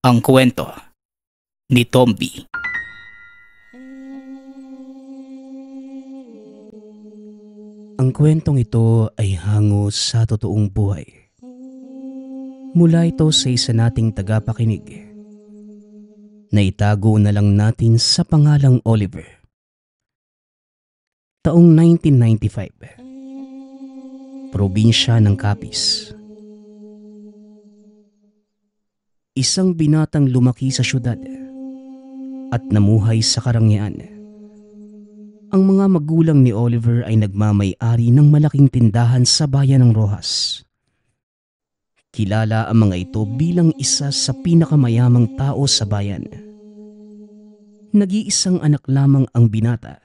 Ang kwento ni Tomby. Ang kwentong ito ay hango sa totoong buhay. Mula ito sa isa nating tagapakinig. Naitago na lang natin sa pangalang Oliver. Taong 1995. Probinsya ng Capiz. Isang binatang lumaki sa syudad at namuhay sa karangyaan. Ang mga magulang ni Oliver ay nagmamay-ari ng malaking tindahan sa bayan ng Rojas. Kilala ang mga ito bilang isa sa pinakamayamang tao sa bayan. Nag-iisang anak lamang ang binata,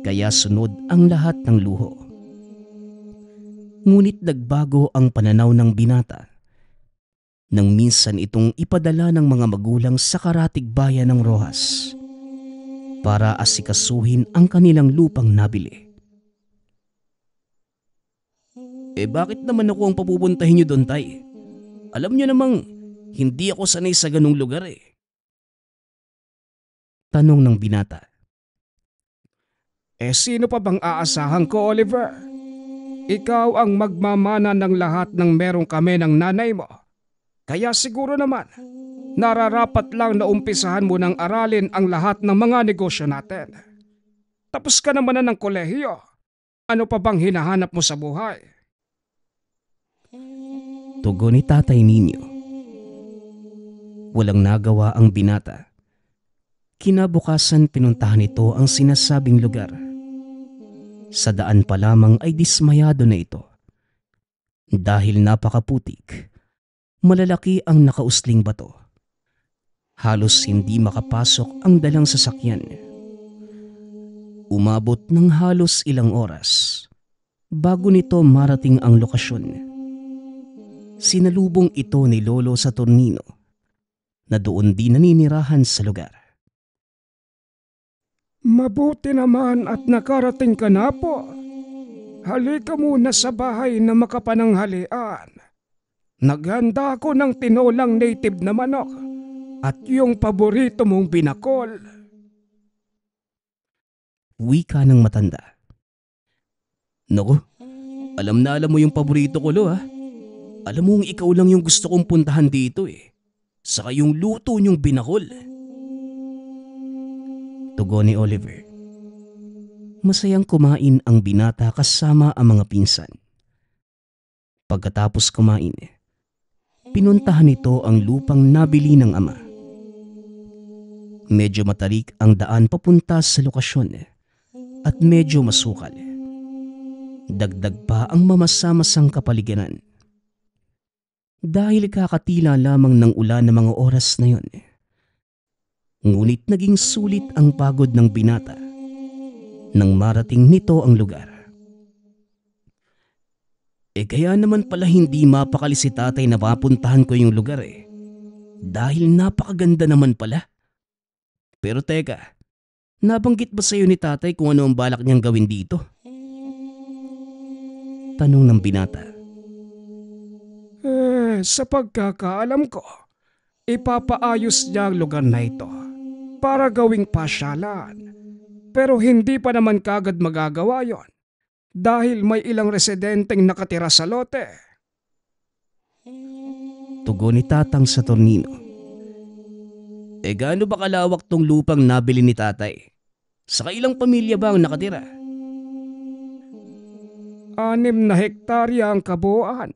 kaya sunod ang lahat ng luho. Ngunit nagbago ang pananaw ng binata nang minsan itong ipadala ng mga magulang sa karatig bayan ng Rojas para asikasuhin ang kanilang lupang nabili. Bakit naman ako ang papupuntahin niyo doon, tay? Alam niyo namang hindi ako sanay sa ganung lugar eh. Tanong ng binata. Sino pa bang aasahan ko, Oliver? Ikaw ang magmamana ng lahat ng meron kami ng nanay mo. Kaya siguro naman, nararapat lang na umpisahan mo ng aralin ang lahat ng mga negosyo natin. Tapos ka naman na ng kolehiyo. Ano pa bang hinahanap mo sa buhay? Tugon ni Tatay Ninyo. Walang nagawa ang binata. Kinabukasan pinuntahan ito ang sinasabing lugar. Sa daan pa lamang ay dismayado na ito. Dahil napakaputik, malalaki ang nakausling bato. Halos hindi makapasok ang dalang sasakyan. Umabot ng halos ilang oras bago nito marating ang lokasyon. Sinalubong ito ni Lolo Saturnino na doon din naninirahan sa lugar. Mabuti naman at nakarating ka na po. Halika muna sa bahay na makapananghalian. Naghanda ako ng tinolang native na manok at yung paborito mong binakol. Wika ng matanda. Naku, alam na alam mo yung paborito ko, Lo ha. Alam mong ikaw lang yung gusto kong puntahan dito eh. Saka yung luto niyong binakol. Tugon ni Oliver. Masayang kumain ang binata kasama ang mga pinsan. Pagkatapos kumain, pinuntahan nito ang lupang nabili ng ama. Medyo matarik ang daan papunta sa lokasyon at medyo masukal. Dagdag pa ang mamasamasang kapaligiran. Dahil kakatila lamang ng ulan ng mga oras na yun. Ngunit naging sulit ang pagod ng binata nang marating nito ang lugar. Kaya naman pala hindi mapakali si tatay na mapuntahan ko yung lugar eh. Dahil napakaganda naman pala. Pero teka, nabanggit ba sa'yo ni tatay kung ano ang balak niyang gawin dito? Tanong ng binata. Sa pagkakaalam ko, ipapaayos niya ang lugar na ito para gawing pasyalan. Pero hindi pa naman kagad magagawa yon dahil may ilang residenteng nakatira sa lote. Tugon ni Tatang Saturnino. Gaano ba kalawak tong lupang nabili ni tatay? Saka ilang pamilya ba ang nakatira? 6 na hektarya ang kabuuan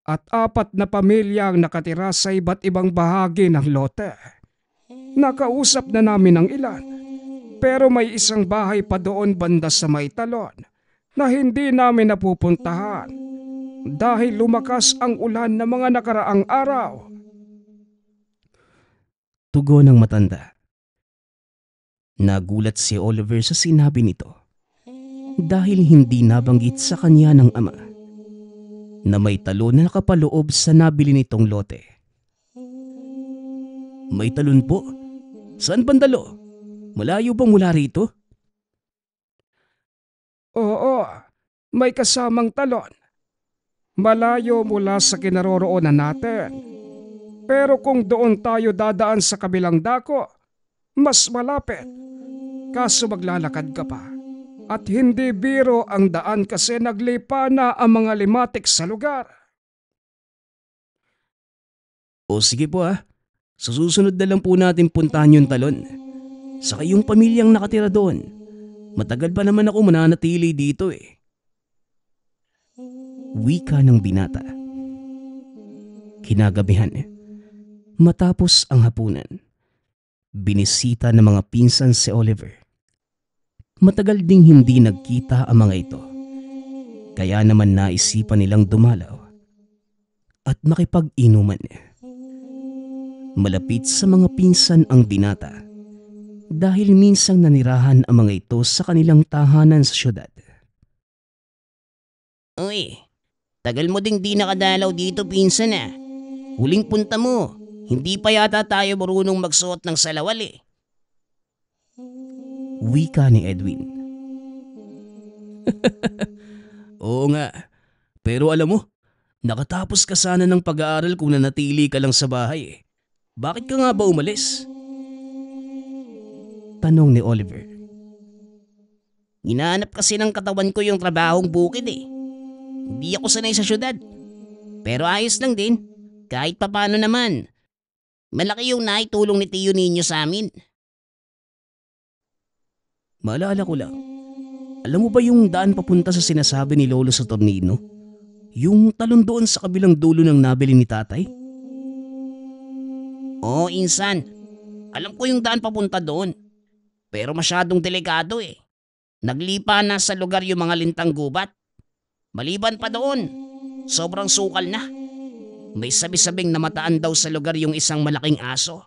at 4 na pamilya ang nakatira sa iba't ibang bahagi ng lote. Nakausap na namin ang ilan, pero may isang bahay pa doon banda sa may talon na hindi namin napupuntahan dahil lumakas ang ulan ng mga nakaraang araw. Tugon ng matanda. Nagulat si Oliver sa sinabi nito dahil hindi nabanggit sa kanya ng ama na may talon na nakapaloob sa nabili nitong lote. May talon po? Saan bandalo? Malayo ba mula rito? Oo, may kasamang talon. Malayo mula sa kinaroroonan natin. Pero kung doon tayo dadaan sa kabilang dako, mas malapit. Kaso maglalakad ka pa. At hindi biro ang daan kasi naglipa na ang mga limatik sa lugar. O sige po sa susunod na lang po natin puntahan yung talon. Saka yung pamilyang nakatira doon. Matagal pa naman ako mananatili dito eh. Wika ng binata. Kinagabihan, matapos ang hapunan, binisita ng mga pinsan si Oliver. Matagal ding hindi nagkita ang mga ito. Kaya naman naisipan nilang dumalaw at makipag-inuman. Malapit sa mga pinsan ang binata dahil minsang nanirahan ang mga ito sa kanilang tahanan sa syudad. Uy, tagal mo ding di nakadalaw dito pinsan ah. Huling punta mo, hindi pa yata tayo marunong magsuot ng salawal eh. Wika ni Edwin. Oo nga, pero alam mo, nakatapos ka sana ng pag-aaral kung nanatili ka lang sa bahay eh. Bakit ka nga ba umalis? Tanong ni Oliver. Hinahanap kasi ng katawan ko yung trabahong bukid eh. Hindi ako sanay sa syudad. Pero ayos lang din, kahit papano naman. Malaki yung naitulong ni Tio Ninyo sa amin. Maalala ko lang, alam mo ba yung daan papunta sa sinasabi ni Lolo sa Tornino? Yung talon doon sa kabilang dulo ng nabili ni tatay? Oo, insan. Alam ko yung daan papunta doon. Pero masyadong delikado eh. Naglipa na sa lugar yung mga lintang gubat. Maliban pa doon, sobrang sukal na. May sabi-sabing namataan daw sa lugar yung isang malaking aso.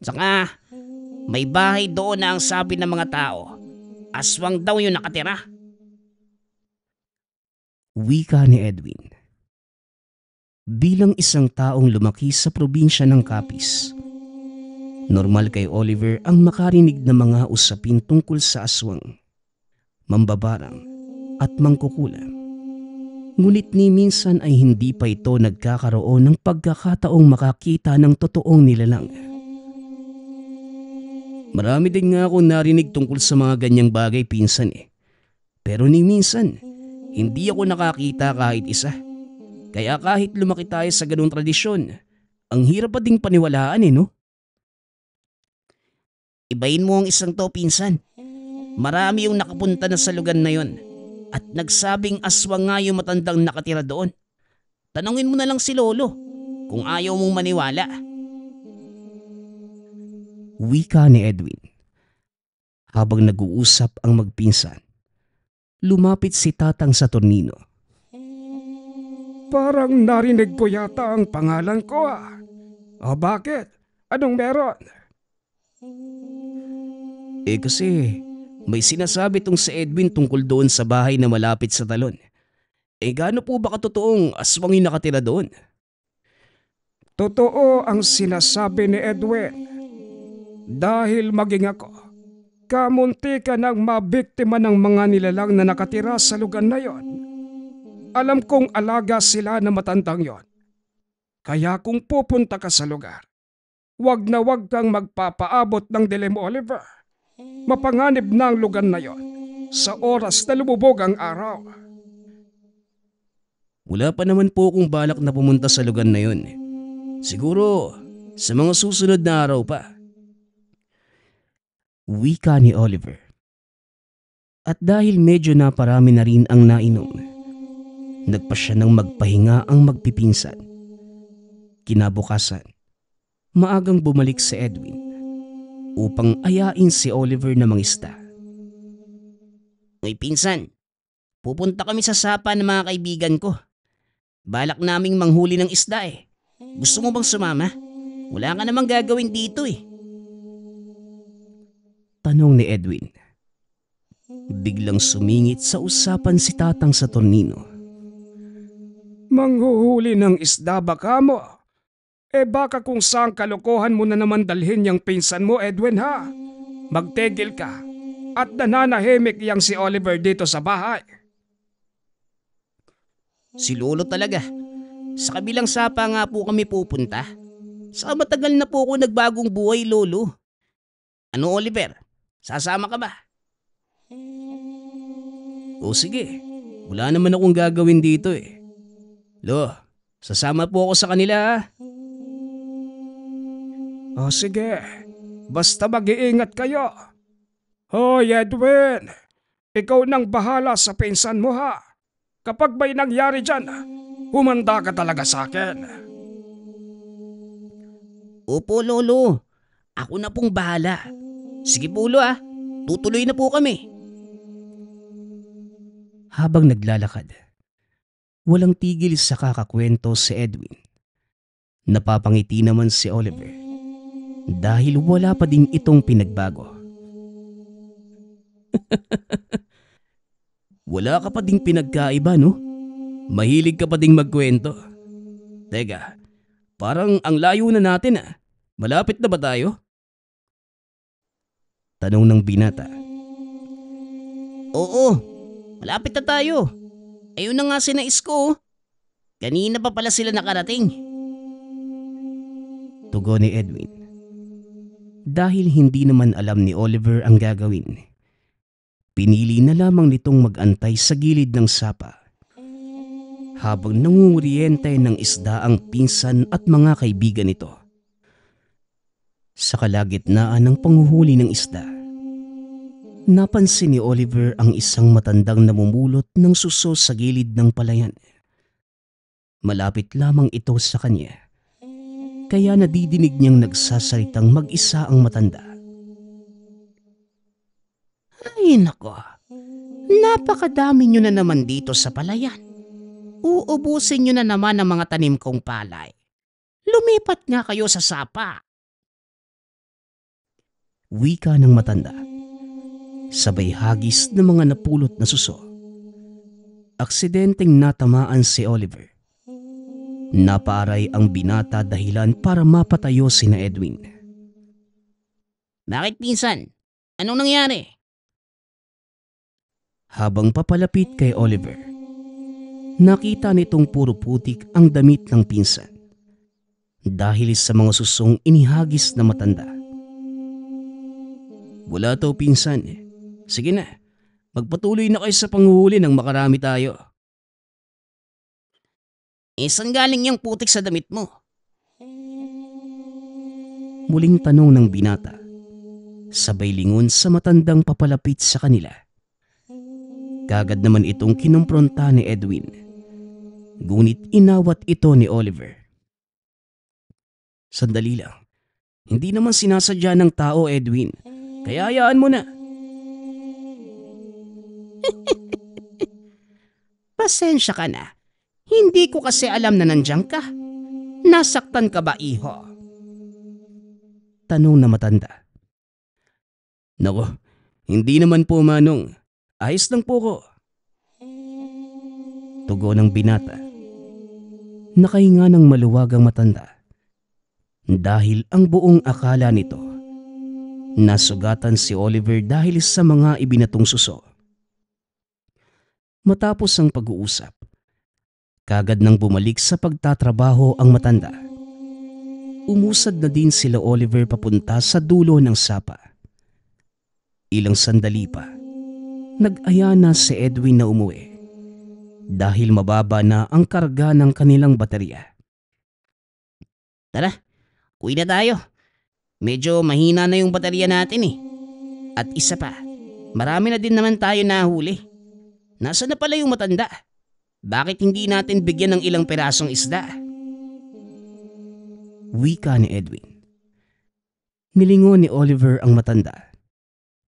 Saka, may bahay doon na ang sabi ng mga tao, aswang daw yung nakatira. Wika ni Edwin. Bilang isang taong lumaki sa probinsya ng Capiz, normal kay Oliver ang makarinig ng mga usapin tungkol sa aswang, mambabarang at mangkukulam. Ngunit ni minsan ay hindi pa ito nagkakaroon ng pagkakataong makakita ng totoong nilalang. Marami din nga akong narinig tungkol sa mga ganyang bagay pinsan eh. Pero ni minsan, hindi ako nakakita kahit isa. Kaya kahit lumaki tayo sa ganung tradisyon, ang hirap pa ding paniwalaan eh no? Ibahin mo ang isang to pinsan. Marami yung nakapunta na sa lugar na yon at nagsabing aswang nga yung matandang nakatira doon. Tanungin mo na lang si Lolo kung ayaw mong maniwala. Wika ni Edwin. Habang nag-uusap ang magpinsan, lumapit si Tatang sa Tornino. Parang narinig ko yata ang pangalan ko ah. O bakit? Anong meron? Eh kasi may sinasabi tong si Edwin tungkol doon sa bahay na malapit sa talon. Eh gaano po ba katotoong aswang yung nakatira doon? Totoo ang sinasabi ni Edwin. Dahil maging ako, kamunti ka nang mabiktima ng mga nilalang na nakatira sa lugar na yon. Alam kong alaga sila na matandang yon. Kaya kung pupunta ka sa lugar, wag na wag kang magpapaabot ng dilim, Oliver. Mapanganib na ang lugar na yon sa oras na lumubog ang araw. Wala pa naman po akong balak na pumunta sa lugar na yun. Siguro sa mga susunod na araw pa. Wika ni Oliver. At dahil medyo naparami na rin ang nainom, nagpa siya ng magpahinga ang magpipinsan. Kinabukasan, maagang bumalik si Edwin upang ayain si Oliver na mangisda. Uy pinsan, pupunta kami sa sapa ng mga kaibigan ko. Balak naming manghuli ng isda eh. Gusto mo bang sumama? Wala ka namang gagawin dito eh. Tanong ni Edwin. Biglang sumingit sa usapan si Tatang sa Tornino. Manghuhuli ng isda ba ka mo? Eh baka kung saan kalokohan mo na naman dalhin yung pinsan mo, Edwin ha? Magtegil ka at nananahimik yang si Oliver dito sa bahay. Si Lolo talaga. Sa kabilang sapa nga po kami pupunta. Sa matagal na po ako nagbagong buhay, Lolo. Ano, Oliver? Sasama ka ba? O sige, wala naman akong gagawin dito eh. Lo, sasama po ako sa kanila ha. O sige, basta mag-iingat kayo. Hoy Edwin, ikaw nang bahala sa pinsan mo ha. Kapag may nangyari dyan, humanda ka talaga sa akin. Opo, Lolo. Ako na pong bahala. Sige po, Lo ah. Tutuloy na po kami. Habang naglalakad, walang tigil sa kakakwento si Edwin. Napapangiti naman si Oliver dahil wala pa din itong pinagbago. Wala ka pa ding pinagkaiba, no? Mahilig ka pa ding magkwento. Teka, parang ang layo na natin ah. Malapit na ba tayo? Tanong ng binata. Oo, malapit na tayo. Ayun na nga sinais ko. Kanina pa pala sila nakarating. Tugon ni Edwin. Dahil hindi naman alam ni Oliver ang gagawin, pinili na lamang nitong mag-antay sa gilid ng sapa habang nangunguriente ng isda ang pinsan at mga kaibigan nito. Sa kalagitnaan ng panghuhuli ng isda, napansin ni Oliver ang isang matandang namumulot ng suso sa gilid ng palayan. Malapit lamang ito sa kanya, kaya nadidinig niyang nagsasalitang mag-isa ang matanda. Ay nako, napakadami nyo na naman dito sa palayan. Uubusin nyo na naman ang mga tanim kong palay. Lumipat nga kayo sa sapa. Wika ng matanda, sabay hagis ng mga napulot na suso. Aksidenteng natamaan si Oliver. Napaaray ang binata dahilan para mapatayo sina Edwin. Bakit pinsan? Anong nangyari? Habang papalapit kay Oliver, nakita nitong puro putik ang damit ng pinsan dahil sa mga susong inihagis na matanda. Wala to pinsan. Sige na, magpatuloy na kayo sa panghuhuli nang makarami tayo. Saan galing yung putik sa damit mo? Muling tanong ng binata, sabay lingon sa matandang papalapit sa kanila. Kagad naman itong kinumpronta ni Edwin, ngunit inawat ito ni Oliver. Sandali lang, hindi naman sinasadya ng tao, Edwin, kaya hayaan mo na. Pasensya ka na. Hindi ko kasi alam na nandiyan ka. Nasaktan ka ba, iho? Tanong na matanda. Nako, hindi naman po manong. Ayos lang po ko. Tugon ng binata. Nakahinga ng maluwagang matanda. Dahil ang buong akala nito, nasugatan si Oliver dahil sa mga ibinatong suso. Matapos ang pag-uusap, kagad nang bumalik sa pagtatrabaho ang matanda. Umusad na din sila Oliver papunta sa dulo ng sapa. Ilang sandali pa, nag-aya na si Edwin na umuwi dahil mababa na ang karga ng kanilang baterya. Tara, uwi na tayo. Medyo mahina na yung baterya natin eh. At isa pa, marami na din naman tayo nahuli. Nasaan na pala yung matanda? Bakit hindi natin bigyan ng ilang perasong isda? Wika ni Edwin. Nilingon ni Oliver ang matanda,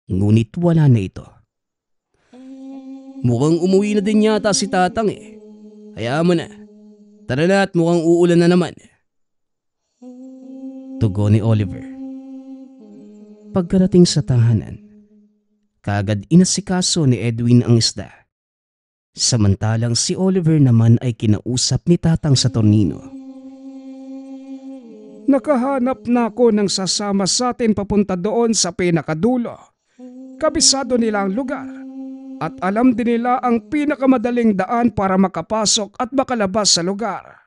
ngunit wala na ito. Mukhang umuwi na din yata si Tatang eh. Hayaan mo na. Tara na at mukhang uulan na naman. Tugon ni Oliver. Pagkarating sa tahanan, kagad inasikaso ni Edwin ang isda. Samantalang si Oliver naman ay kinausap ni Tatang sa tornino. Nakahanap na ako ng sasama sa atin papunta doon sa pinakadulo. Kabisado nila ang lugar at alam din nila ang pinakamadaling daan para makapasok at makalabas sa lugar.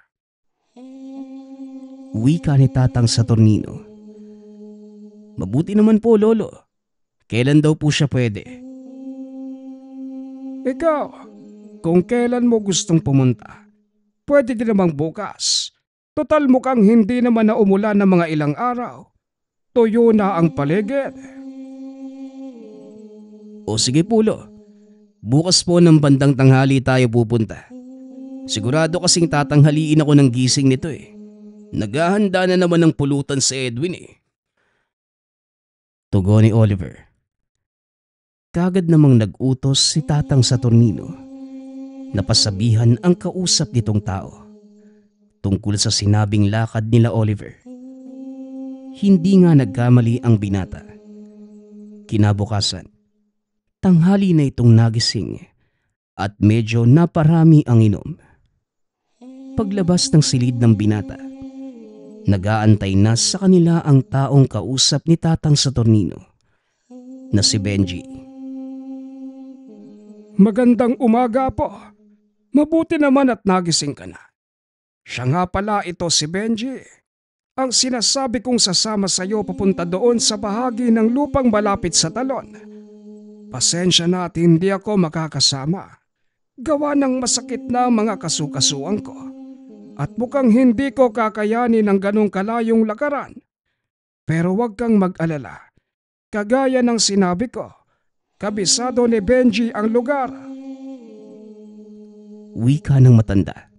Wika ni Tatang Saturnino. Mabuti naman po, Lolo. Kailan daw po siya pwede? Ikaw, kung kailan mo gustong pumunta, pwede din namang bukas. Total mukhang hindi naman na umulan ng mga ilang araw. Tuyo na ang paligid. O sige po, Lo. Bukas po ng bandang tanghali tayo pupunta. Sigurado kasing tatanghaliin ako ng gising nito eh. Naghahanda na naman ng pulutan si Edwin eh. Tugon ni Oliver. Kagad namang nag-utos si Tatang Saturnino na pasabihan ang kausap nitong tao tungkol sa sinabing lakad nila Oliver. Hindi nga nagkamali ang binata. Kinabukasan, tanghali na itong nagising at medyo naparami ang inom. Paglabas ng silid ng binata, nag-aantay na sa kanila ang taong kausap ni Tatang Saturnino na si Benji. Magandang umaga po. Mabuti naman at nagising ka na. Siya nga pala ito si Benji. Ang sinasabi kong sasama sa iyo papunta doon sa bahagi ng lupang malapit sa talon. Pasensya na at hindi ako makakasama. Gawa ng masakit na ang mga kasukasuan ko. At mukhang hindi ko kakayanin ng ganong kalayong lakaran. Pero huwag kang mag-alala. Kagaya ng sinabi ko, kabisado ni Benji ang lugar. Wika ng matanda.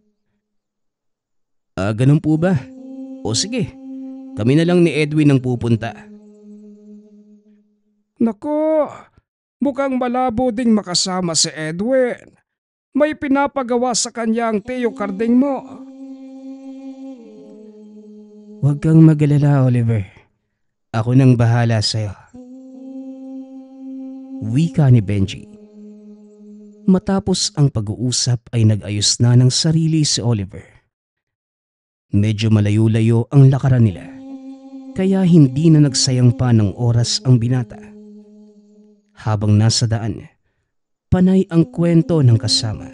Ganun po ba? O sige, kami na lang ni Edwin ang pupunta. Nako, mukhang malabo ding makasama si Edwin. May pinapagawa sa kanya ang Teo Karding mo. Huwag kang mag-alala, Oliver. Ako nang bahala sa'yo. Wika ni Benji. Matapos ang pag-uusap ay nag-ayos na ng sarili si Oliver. Medyo malayo-layo ang lakaran nila, kaya hindi na nagsayang pa ng oras ang binata. Habang nasa daan, panay ang kwento ng kasama.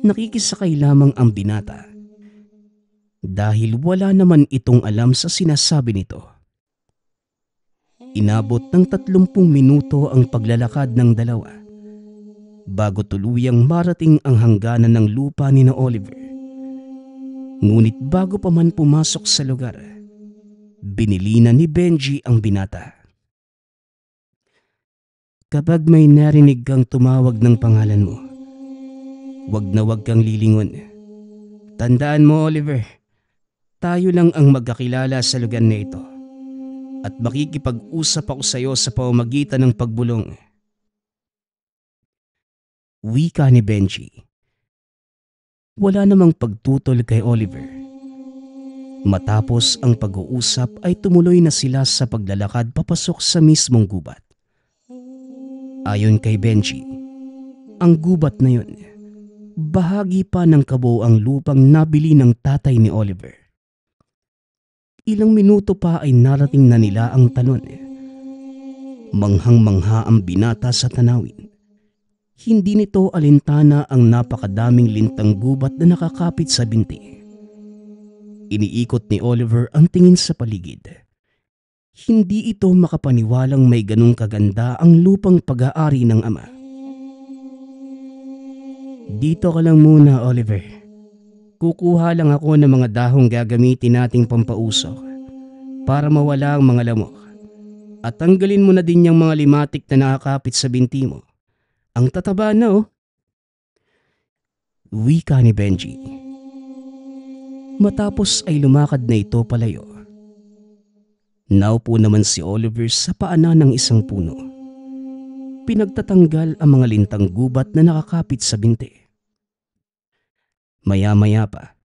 Nakikisakay lamang ang binata dahil wala naman itong alam sa sinasabi nito. Inabot ng 30 minuto ang paglalakad ng dalawa bago tuluyang marating ang hangganan ng lupa ni na Oliver. Ngunit bago pa man pumasok sa lugar, binili na ni Benji ang binata. Kapag may narinig kang tumawag ng pangalan mo, wag na wag kang lilingon. Tandaan mo, Oliver, tayo lang ang magkakilala sa lugar na ito at makikipag-usap ako sa iyo sa pamamagitan ng pagbulong. Wika ni Benji. Wala namang pagtutol kay Oliver. Matapos ang pag-uusap ay tumuloy na sila sa paglalakad papasok sa mismong gubat. Ayon kay Benji, ang gubat na yun, bahagi pa ng kabuuang lupang nabili ng tatay ni Oliver. Ilang minuto pa ay narating na nila ang talon. Manghang-mangha ang binata sa tanawin. Hindi nito alintana ang napakadaming lintang gubat na nakakapit sa binti. Iniikot ni Oliver ang tingin sa paligid. Hindi ito makapaniwalang may ganung kaganda ang lupang pag-aari ng ama. Dito ka lang muna, Oliver. Kukuha lang ako ng mga dahong gagamitin nating pampausok para mawala ang mga lamok. At tanggalin mo na din yung mga limatik na nakakapit sa binti mo. Ang tataba na oh. Wika ni Benji. Matapos ay lumakad na ito palayo. Naupo naman si Oliver sa paanan ng isang puno. Pinagtatanggal ang mga lintang gubat na nakakapit sa binti. Maya-maya pa,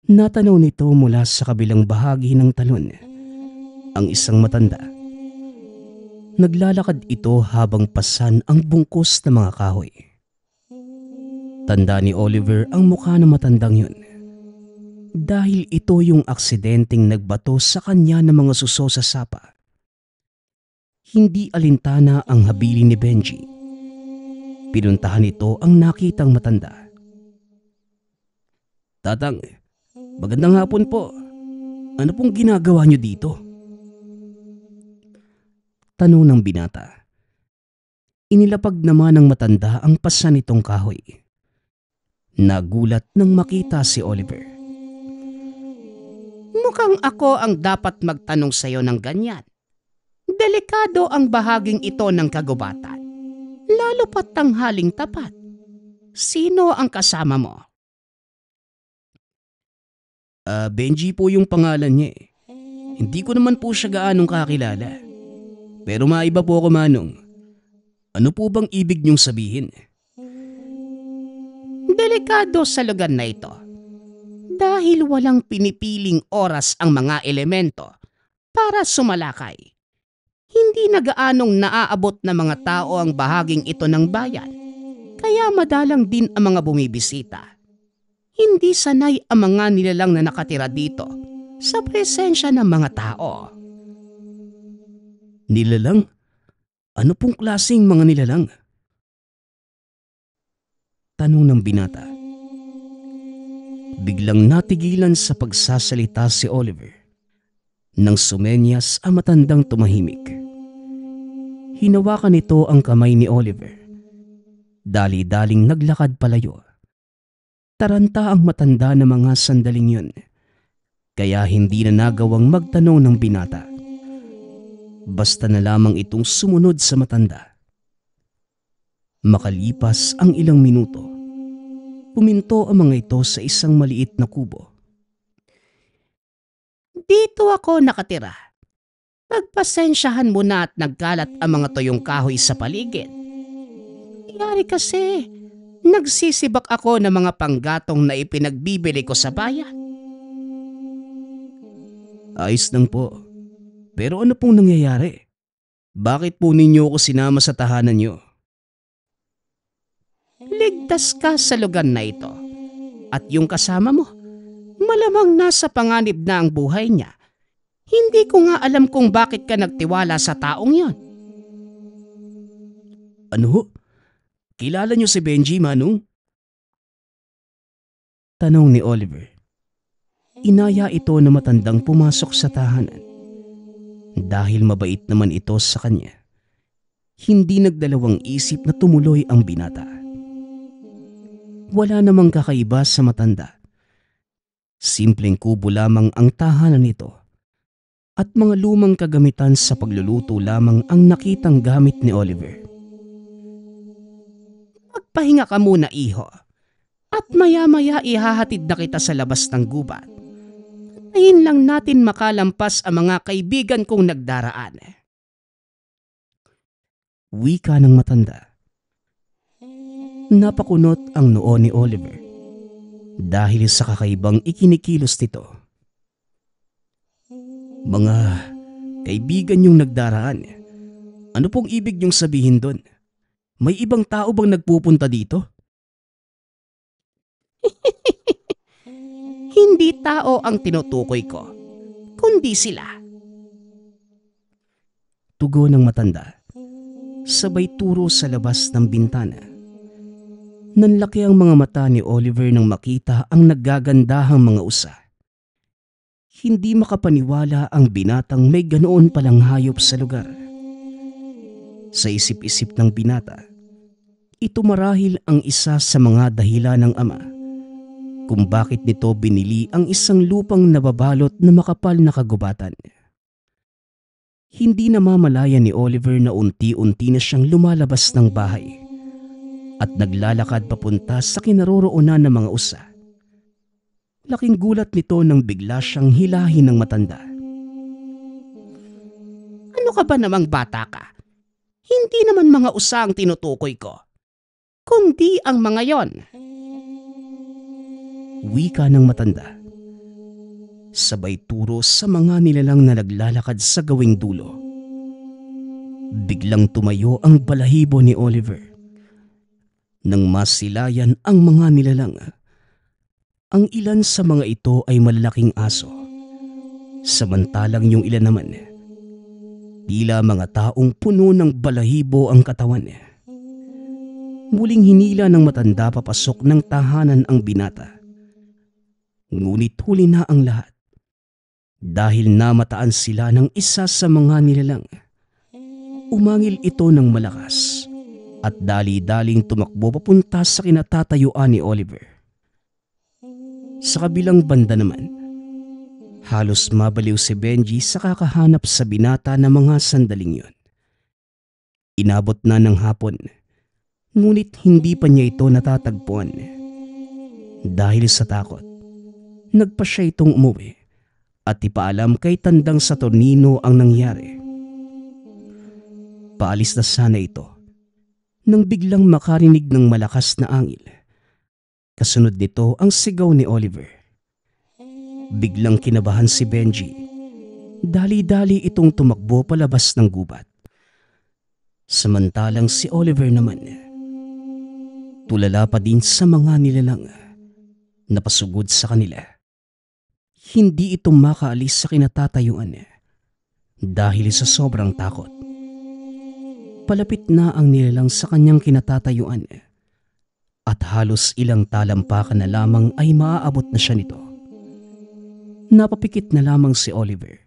natanaw nito mula sa kabilang bahagi ng talon ang isang matanda. Naglalakad ito habang pasan ang bungkos ng mga kahoy. Tanda ni Oliver ang mukha ng matandang yun dahil ito yung aksidenteng nagbato sa kanya ng mga suso sa sapa. Hindi alintana ang habili ni Benji. Pinuntahan ito ang nakitang matanda. Tatang, magandang hapon po. Ano pong ginagawa niyo dito? Tanong ng binata. Inilapag naman ng matanda ang pasan nitong kahoy. Nagulat nang makita si Oliver. Mukhang ako ang dapat magtanong sa'yo ng ganyan. Delikado ang bahaging ito ng kagubatan. Lalo pat tanghaling tapat. Sino ang kasama mo? Benji po yung pangalan niya eh. Hindi ko naman po siya gaanong kakilala. Pero maiba po ako, Manong. Ano po bang ibig niyong sabihin? Delikado sa lugar na ito. Dahil walang pinipiling oras ang mga elemento para sumalakay. Hindi na gaanong naaabot na mga tao ang bahaging ito ng bayan. Kaya madalang din ang mga bumibisita. Hindi sanay ang mga nilalang na nakatira dito sa presensya ng mga tao. Nilalang? Ano pong klaseng mga nilalang? Tanong ng binata. Biglang natigilan sa pagsasalita si Oliver nang sumenyas ang matandang tumahimik. Hinawakan nito ang kamay ni Oliver. Dali-daling naglakad palayo. Taranta ang matanda na mga sandaling yun, kaya hindi na nagawang magtanong ng binata. Basta na lamang itong sumunod sa matanda. Makalipas ang ilang minuto, puminto ang mga ito sa isang maliit na kubo. Dito ako nakatira. Pagpasensyahan mo na at nagkalat ang mga tuyong kahoy sa paligid. Nangyari kasi, nagsisibak ako ng mga panggatong na ipinagbibili ko sa bayan. Ayos lang po. Pero ano pong nangyayari? Bakit po ninyo ako sinama sa tahanan nyo? Ligtas ka sa lugar na ito. At yung kasama mo, malamang nasa panganib na ang buhay niya. Hindi ko nga alam kung bakit ka nagtiwala sa taong yon. Ano ho? Kilala nyo si Benji, Manong? Tanong ni Oliver. Inaya ito na matandang pumasok sa tahanan. Dahil mabait naman ito sa kanya, hindi nagdalawang isip na tumuloy ang binata. Wala namang kakaiba sa matanda. Simpleng kubo lamang ang tahanan nito at mga lumang kagamitan sa pagluluto lamang ang nakitang gamit ni Oliver. Magpahinga ka muna, iho. At maya-maya ihahatid na kita sa labas ng gubat. Tayin lang natin makalampas ang mga kaibigan kong nagdaraan. Wika ng matanda. Napakunot ang noo ni Oliver dahil sa kakaibang ikinikilos nito. Mga kaibigan yung nagdaraan. Ano pong ibig niyong sabihin doon? May ibang tao bang nagpupunta dito? Hindi tao ang tinutukoy ko, kundi sila. Tugon ng matanda, sabay turo sa labas ng bintana. Nanlaki ang mga mata ni Oliver nang makita ang naggagandahang mga usa. Hindi makapaniwala ang binatang may ganoon palang hayop sa lugar. Sa isip-isip ng binata, ito marahil ang isa sa mga dahilan ng ama kung bakit nito binili ang isang lupang nababalot na makapal na kagubatan. Hindi namamalayan ni Oliver na unti-unti na siyang lumalabas ng bahay at naglalakad papunta sa kinaroroonan ng mga usa. Laking gulat nito nang bigla siyang hilahin ng matanda. Ano ka ba namang bata ka? Hindi naman mga usa ang tinutukoy ko, kundi ang mga yon. Wika ng matanda. Sabay turo sa mga nilalang na naglalakad sa gawing dulo. Biglang tumayo ang balahibo ni Oliver. Nang masilayan ang mga nilalang, ang ilan sa mga ito ay malalaking aso. Samantalang yung ilan naman, tila mga taong puno ng balahibo ang katawan. Muling hinila ng matanda papasok ng tahanan ang binata. Ngunit huli na ang lahat. Dahil namataan sila ng isa sa mga nilalang, umangil ito ng malakas at dali-daling tumakbo papunta sa kinatatayuan ni Oliver. Sa kabilang banda naman, halos mabaliw si Benji sa kakahanap sa binata ng mga sandaling yun. Inabot na ng hapon, ngunit hindi pa niya ito natatagpuan. Dahil sa takot, nagpa siya itong umuwi at ipaalam kay Tandang Saturnino ang nangyari. Paalis na sana ito nang biglang makarinig ng malakas na angil. Kasunod nito ang sigaw ni Oliver. Biglang kinabahan si Benji. Dali-dali itong tumakbo palabas ng gubat. Samantalang si Oliver naman, tulala pa din sa mga nilalang na pasugod sa kanila. Hindi ito makaalis sa kinatatayuan dahil sa sobrang takot. Palapit na ang nilalang sa kanyang kinatatayuan at halos ilang talampakan na lamang ay maaabot na siya nito. Napapikit na lamang si Oliver.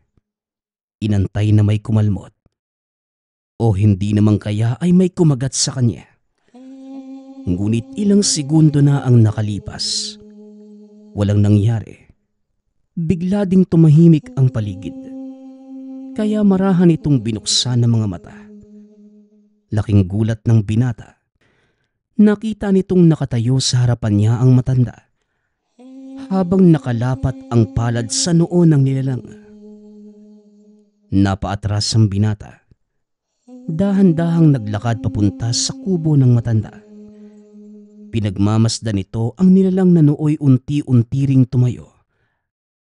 Inantay na may kumalmot o hindi naman kaya ay may kumagat sa kanya. Ngunit ilang segundo na ang nakalipas. Walang nangyari. Bigla ding tumahimik ang paligid. Kaya marahan itong binuksan ng mga mata. Laking gulat ng binata. Nakita nitong nakatayo sa harapan niya ang matanda, habang nakalapat ang palad sa noo ng nilalang. Napaatras ang binata. Dahan-dahang naglakad papunta sa kubo ng matanda. Pinagmamasdan nito ang nilalang na nooy unti-unti ring tumayo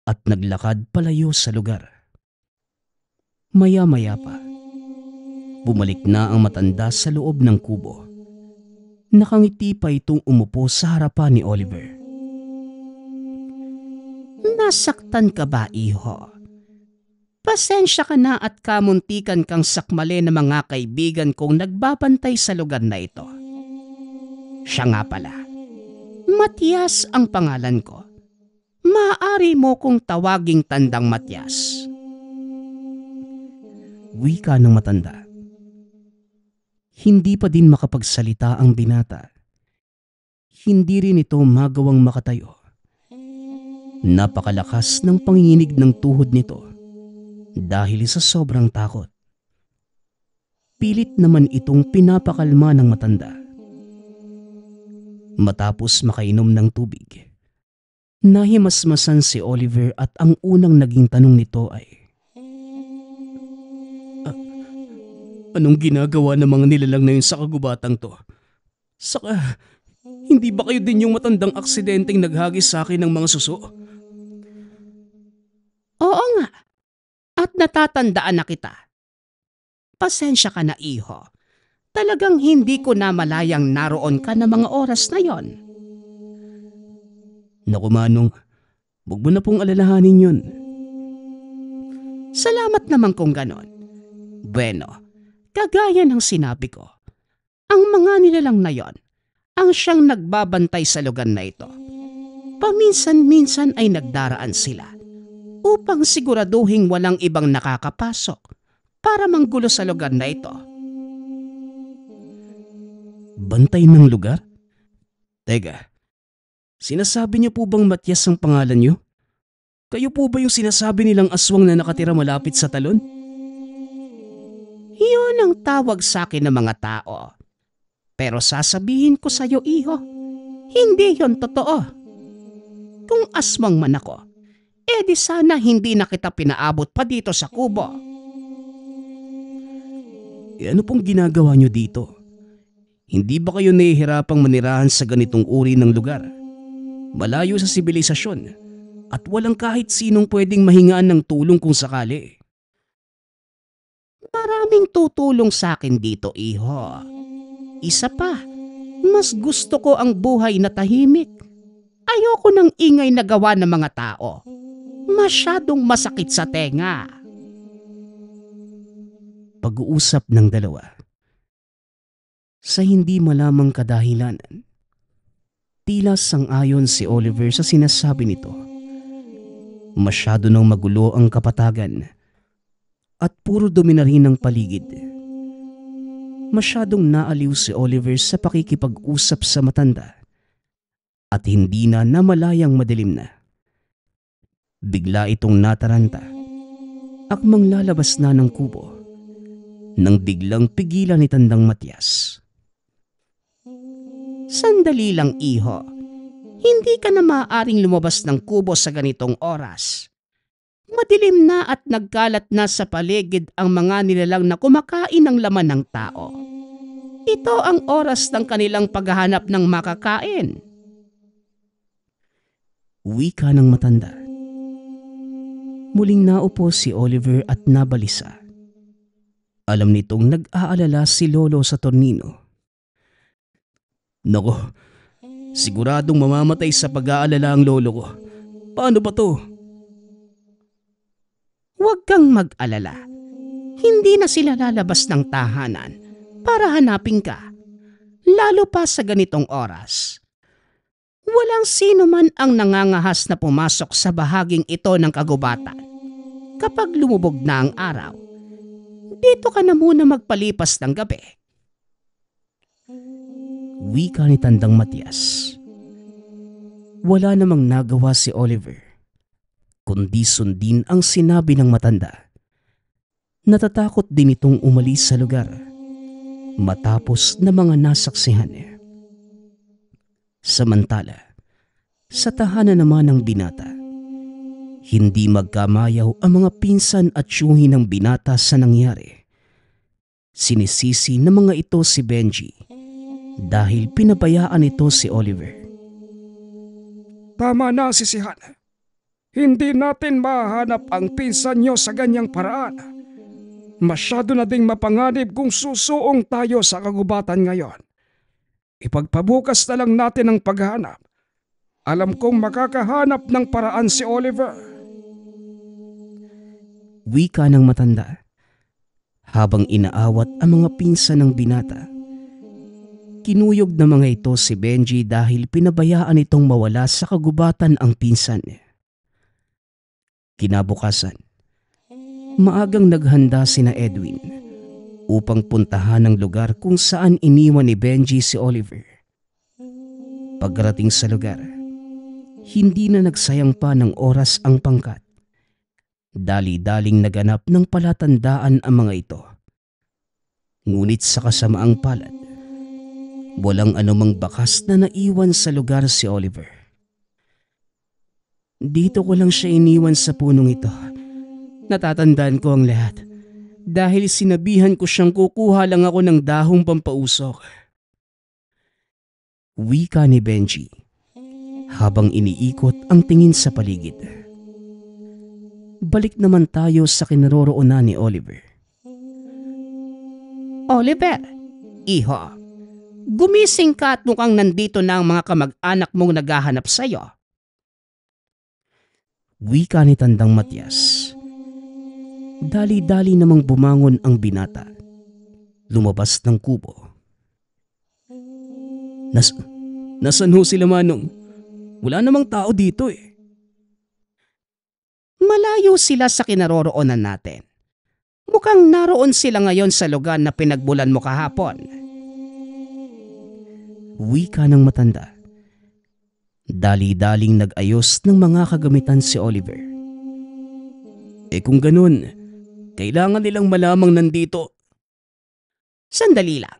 at naglakad palayo sa lugar. Maya-maya pa, bumalik na ang matanda sa loob ng kubo. Nakangiti pa itong umupo sa harapan ni Oliver. Nasaktan ka ba, iho? Pasensya ka na at kamuntikan kang sakmali ng mga kaibigan kong nagbabantay sa lugar na ito. Siya nga pala, Matias ang pangalan ko. Maaari mo kong tawaging Tandang Matias. Wika ng matanda. Hindi pa din makapagsalita ang binata. Hindi rin ito magawang makatayo. Napakalakas ng panginginig ng tuhod nito dahil sa sobrang takot. Pilit naman itong pinapakalma ng matanda. Matapos makainom ng tubig, nahimasmasan si Oliver at ang unang naging tanong nito ay, anong ginagawa ng mga nilalang na yun sa kagubatang to? Saka, hindi ba kayo din yung matandang aksidenteng naghagis sa akin ng mga suso? Oo nga, at natatandaan na kita. Pasensya ka na, iho. Talagang hindi ko na malayang naroon ka na mga oras na yon. Naku Manong, huwag mo na pong alalahanin yun. Salamat naman kung ganon. Bueno, kagaya ng sinabi ko, ang mga nilalang na yon ang siyang nagbabantay sa lugar na ito. Paminsan-minsan ay nagdaraan sila upang siguraduhin walang ibang nakakapasok para manggulo sa lugar na ito. Bantay ng lugar? Teka, sinasabi niyo po bang Matias ang pangalan niyo? Kayo po ba yung sinasabi nilang aswang na nakatira malapit sa talon? Yun ang tawag sa akin ng mga tao. Pero sasabihin ko sa'yo, iho, hindi yon totoo. Kung aswang man ako, di sana hindi na kita pinaabot pa dito sa kubo. Ano pong ginagawa niyo dito? Hindi ba kayo nahihirapang manirahan sa ganitong uri ng lugar? Malayo sa sibilisasyon at walang kahit sinong pwedeng mahingaan ng tulong kung sakali. Maraming tutulong sa akin dito, iho. Isa pa, mas gusto ko ang buhay na tahimik. Ayoko ng ingay na gawa ng mga tao. Masyadong masakit sa tenga. Pag-uusap ng dalawa. Sa hindi malamang kadahilanan, tila sang-ayon si Oliver sa sinasabi nito. Masyado nang magulo ang kapatagan at puro dumi na rin ang paligid. Masyadong naaliw si Oliver sa pakikipag-usap sa matanda at hindi na namalayang madilim na. Bigla itong nataranta, akmang lalabas na ng kubo, nang biglang pigilan ni Tandang Matias. Sandali lang, iho. Hindi ka na maaaring lumabas ng kubo sa ganitong oras. Madilim na at nagkalat na sa paligid ang mga nilalang na kumakain ng laman ng tao. Ito ang oras ng kanilang paghahanap ng makakain. Wika ng matanda. Muling naupo si Oliver at nabalisa. Alam nitong nag-aalala si Lolo Saturnino. Nako, siguradong mamamatay sa pag-aalala ang lolo ko. Paano ba to? Huwag kang mag-alala. Hindi na sila lalabas ng tahanan para hanapin ka. Lalo pa sa ganitong oras. Walang sino man ang nangangahas na pumasok sa bahaging ito ng kagubatan. Kapag lumubog na ang araw, dito ka na muna magpalipas ng gabi. Wika ni Tandang Matias. Wala namang nagawa si Oliver, kundi sundin ang sinabi ng matanda. Natatakot din itong umalis sa lugar matapos na mga nasaksihan. Samantala, sa tahanan naman ng binata, hindi magkamayaw ang mga pinsan at tiyuhin ng binata sa nangyari. Sinisisi ng mga ito si Benji dahil pinabayaan ito si Oliver. Tama na, sisihan. Hindi natin mahanap ang pinsan nyo sa ganyang paraan. Masyado na ding mapanganib kung susuong tayo sa kagubatan ngayon. Ipagpabukas na lang natin ang paghahanap. Alam kong makakahanap ng paraan si Oliver. Wika ng matanda habang inaawat ang mga pinsan ng binata. Kinuyog na mga ito si Benji dahil pinabayaan itong mawala sa kagubatan ang pinsan. Kinabukasan, maagang naghanda sina Edwin upang puntahan ang lugar kung saan iniwan ni Benji si Oliver. Pagkarating sa lugar, hindi na nagsayang pa ng oras ang pangkat. Dali-daling naganap ng palatandaan ang mga ito. Ngunit sa kasamaang palad, walang anumang bakas na naiwan sa lugar si Oliver. Dito ko lang siya iniwan sa punong ito. Natatandaan ko ang lahat dahil sinabihan ko siyang kukuha lang ako ng dahong pampausok. Wika ni Benji habang iniikot ang tingin sa paligid. Balik naman tayo sa kinaroroonan ni Oliver. Oliver, iho. Gumising ka at mukhang nandito na ang mga kamag-anak mong naghahanap sa'yo. Wika ni Tandang Matias. Dali-dali namang bumangon ang binata. Lumabas ng kubo. Nasaan ho sila, Manong? Wala namang tao dito eh. Malayo sila sa kinaroroonan natin. Mukhang naroon sila ngayon sa lugar na pinagbulan mo kahapon. Wika ng matanda. Dali-daling nag-ayos ng mga kagamitan si Oliver. Kung ganun, kailangan nilang malamang nandito. Sandali lang.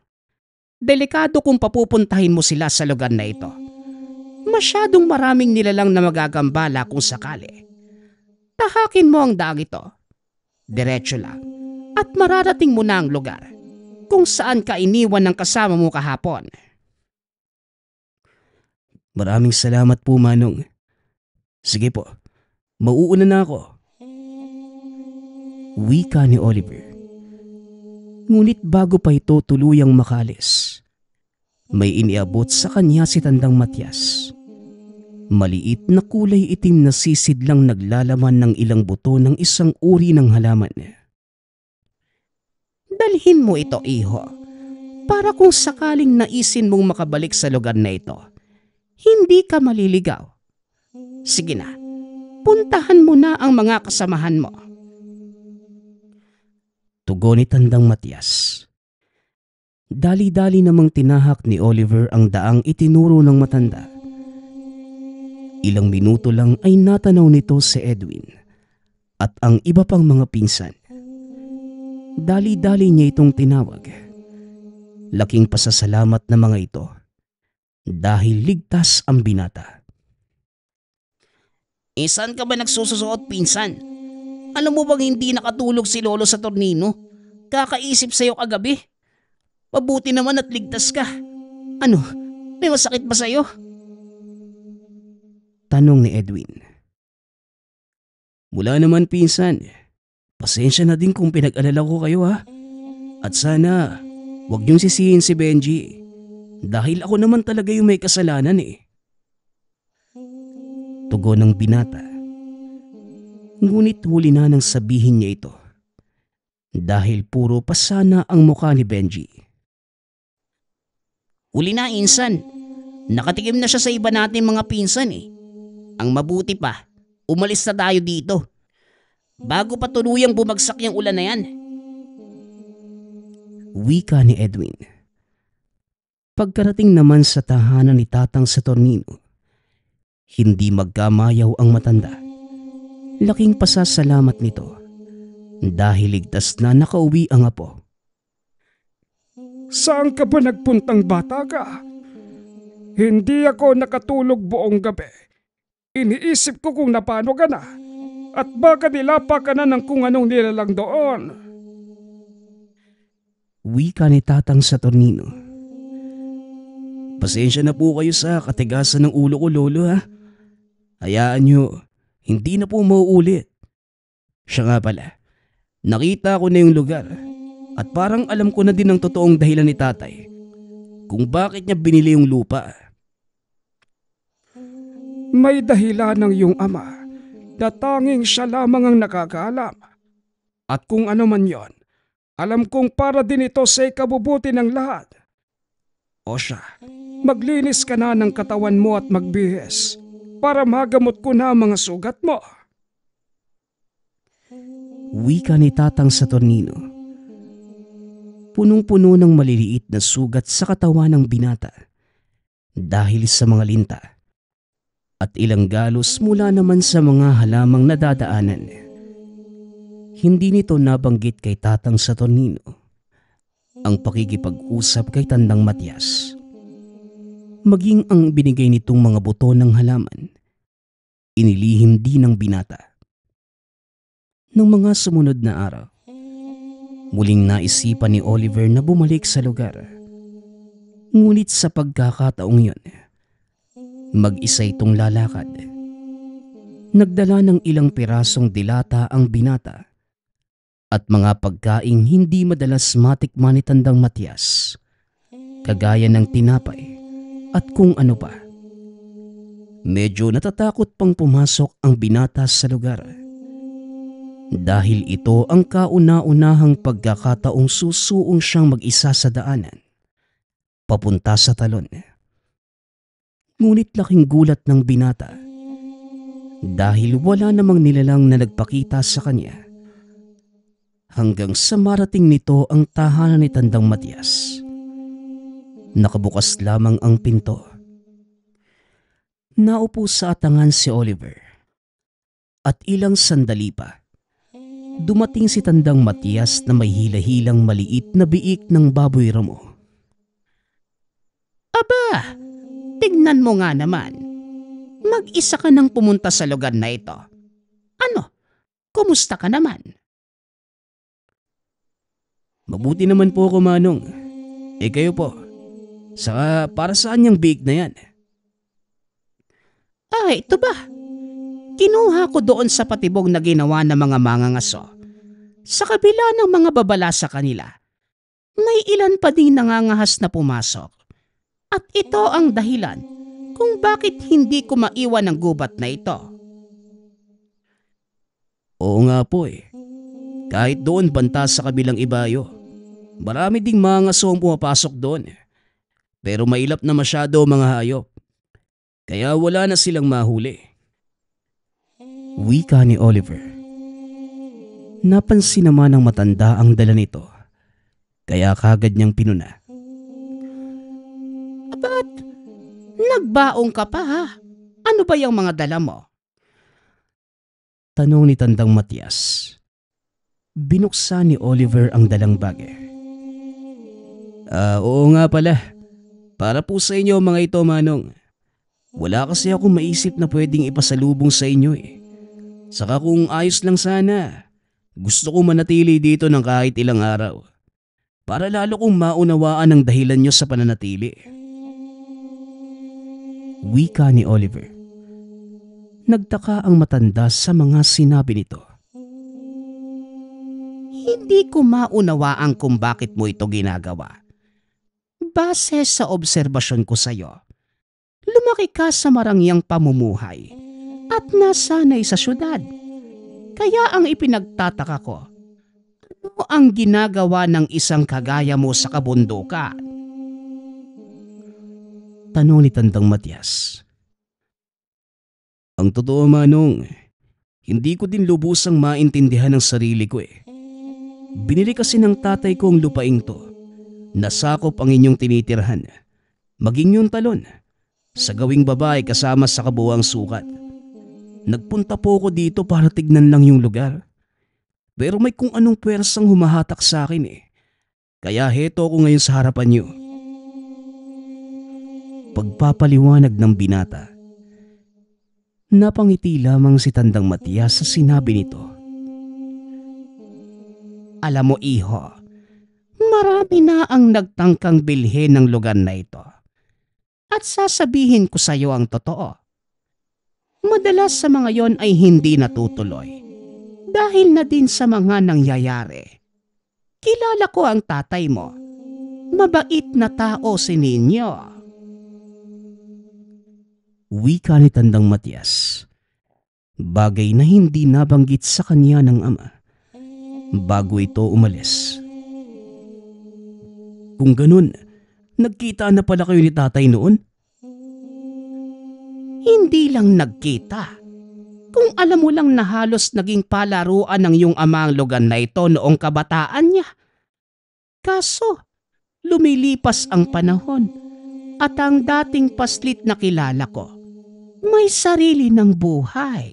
Delikado kung papupuntahin mo sila sa lugar na ito. Masyadong maraming nilalang na magagambala kung sakali. Tahakin mo ang daang ito. Diretso lang. At mararating mo na ang lugar kung saan ka iniwan ng kasama mo kahapon. Maraming salamat po, Manong. Sige po, mauuna na ako. Wika ni Oliver. Ngunit bago pa ito tuluyang makalis, may iniabot sa kanya si Tandang Matias. Maliit na kulay itim na sisid lang naglalaman ng ilang buto ng isang uri ng halaman. Dalhin mo ito, iho, para kung sakaling naisin mong makabalik sa lugar na ito, hindi ka maliligaw. Sige na, puntahan mo na ang mga kasamahan mo. Tugon ni Tandang Matias. Dali-dali namang tinahak ni Oliver ang daang itinuro ng matanda. Ilang minuto lang ay natanaw nito si Edwin at ang iba pang mga pinsan. Dali-dali niya itong tinawag. Laking pasasalamat na mga ito dahil ligtas ang binata. Saan ka ba nagsususuot, pinsan? Alam mo bang hindi nakatulog si Lolo sa tornino? Kakaisip sa'yo kagabi. Mabuti naman at ligtas ka. Ano, may masakit ba sa'yo? Tanong ni Edwin. Wala naman, pinsan. Pasensya na din kung pinag-alala ko kayo, ha. At sana, huwag niyong sisihin si Benji. Dahil ako naman talaga yung may kasalanan eh. Tugon ng binata. Ngunit huli na nang sabihin niya ito. Dahil puro pasana ang mukha ni Benji. Huli na, insan. Nakatikim na siya sa iba natin mga pinsan eh. Ang mabuti pa, umalis na tayo dito. Bago pa tuluyang bumagsak yung ulan na yan. Wika ni Edwin. Pagkarating naman sa tahanan ni Tatang sa tornino, hindi magkamayaw ang matanda. Laking pasasalamat nito dahil ligtas na nakauwi ang apo. Saan ka ba nagpuntang bata ka? Hindi ako nakatulog buong gabi. Iniisip ko kung napano ka na at baka nilapa ka na ng kung anong nilalang doon. Wika ni Tatang sa tornino. Pasensya na po kayo sa katigasan ng ulo ko, Lolo, ha. Hayaan nyo, hindi na po mauulit. Siya nga pala, nakita ko na yung lugar at parang alam ko na din ang totoong dahilan ni Tatay kung bakit niya binili yung lupa. May dahilan ng iyong ama na tanging siya lamang ang nakakaalam. At kung ano man yon, alam kong para din ito sa ikabubuti ng lahat. O siya, maglinis ka na ng katawan mo at magbihis para magamot ko na ang mga sugat mo. Wika ni Tatang sa tornino. Punong-puno ng maliliit na sugat sa katawan ng binata dahil sa mga linta at ilang galos mula naman sa mga halamang nadadaanan. Hindi nito nabanggit kay Tatang sa tornino ang pakikipag-usap kay Tandang Matias. Maging ang binigay nitong mga buto ng halaman, inilihim din ng binata. Nang mga sumunod na araw, muling naisipan ni Oliver na bumalik sa lugar. Ngunit sa pagkakataong yun, mag-isa itong lalakad. Nagdala ng ilang pirasong dilata ang binata at mga pagkaing hindi madalas matikman ni Tandang Matias, kagaya ng tinapay at kung ano pa. Medyo natatakot pang pumasok ang binata sa lugar dahil ito ang kauna-unahang pagkakataong susuong siyang mag-isa sa daanan papunta sa talon. Ngunit laking gulat ng binata dahil wala namang nilalang na nagpakita sa kanya hanggang sa marating nito ang tahanan ni Tandang Matias. Nakabukas lamang ang pinto. Naupo sa atangan si Oliver at ilang sandali pa dumating si Tandang Matias na may hila-hilang maliit na biik ng baboy ramo. Aba, tignan mo nga naman. Mag-isa ka nang pumunta sa lugar na ito. Ano? Kumusta ka naman? Mabuti naman po ako, Manong. Kayo po. Saka para saan yung biik na yan? Ito ba? Kinuha ko doon sa patibong na ginawa ng mga mangangaso. Sa kabila ng mga babala sa kanila, may ilan pa ding nangangahas na pumasok. At ito ang dahilan kung bakit hindi ko maiwan ang gubat na ito. Oo nga po eh. Kahit doon banta sa kabilang ibayo, marami ding mga ngaso ang pumapasok doon. Pero mailap na masyado mga hayop. Kaya wala na silang mahuli. Wika ni Oliver. Napansin naman ng matanda ang dala nito, kaya kagad niyang pinuna. Ba't nagbaong ka pa ha? Ano ba yung mga dala mo? Tanong ni Tandang Matias. Binuksan ni Oliver ang dalang bag. Oo nga pala. Para po sa inyo mga ito, Manong. Wala kasi akong maisip na pwedeng ipasalubong sa inyo eh. Saka kung ayos lang sana, gusto ko manatili dito ng kahit ilang araw. Para lalo kong maunawaan ang dahilan nyo sa pananatili. Wika ni Oliver. Nagtaka ang matanda sa mga sinabi nito. Hindi ko maunawaan kung bakit mo ito ginagawa. Base sa obserbasyon ko sa'yo, lumaki ka sa marangyang pamumuhay at nasanay sa syudad. Kaya ang ipinagtataka ko, ano ang ginagawa ng isang kagaya mo sa kabundukan? Tanong ni Tandang Matias. Ang totoo, Manong, hindi ko din lubusang maintindihan ang sarili ko eh. Binili kasi ng tatay ko ang lupaing to. Nasakop ang inyong tinitirhan, maging yung talon, sa gawing babae kasama sa kabuuang sukat. Nagpunta po ako dito para tignan lang yung lugar. Pero may kung anong pwersang humahatak sa akin eh. Kaya heto ako ngayon sa harapan niyo. Pagpapaliwanag ng binata. Napangiti lamang si Tandang Matias sa sinabi nito. Alam mo iho, marami na ang nagtangkang bilhin ng lugar na ito. At sasabihin ko sa iyo ang totoo. Madalas sa mga yon ay hindi natutuloy. Dahil na din sa mga nangyayari. Kilala ko ang tatay mo. Mabait na tao si ninyo. Wika ni Tandang Matias. Bagay na hindi nabanggit sa kanya ng ama bago ito umalis. Kung ganun, nagkita na pala kayo ni tatay noon? Hindi lang nagkita. Kung alam mo lang na halos naging palaruan ng iyong ama ang lugar na ito noong kabataan niya. Kaso, lumilipas ang panahon at ang dating paslit na kilala ko, may sarili ng buhay.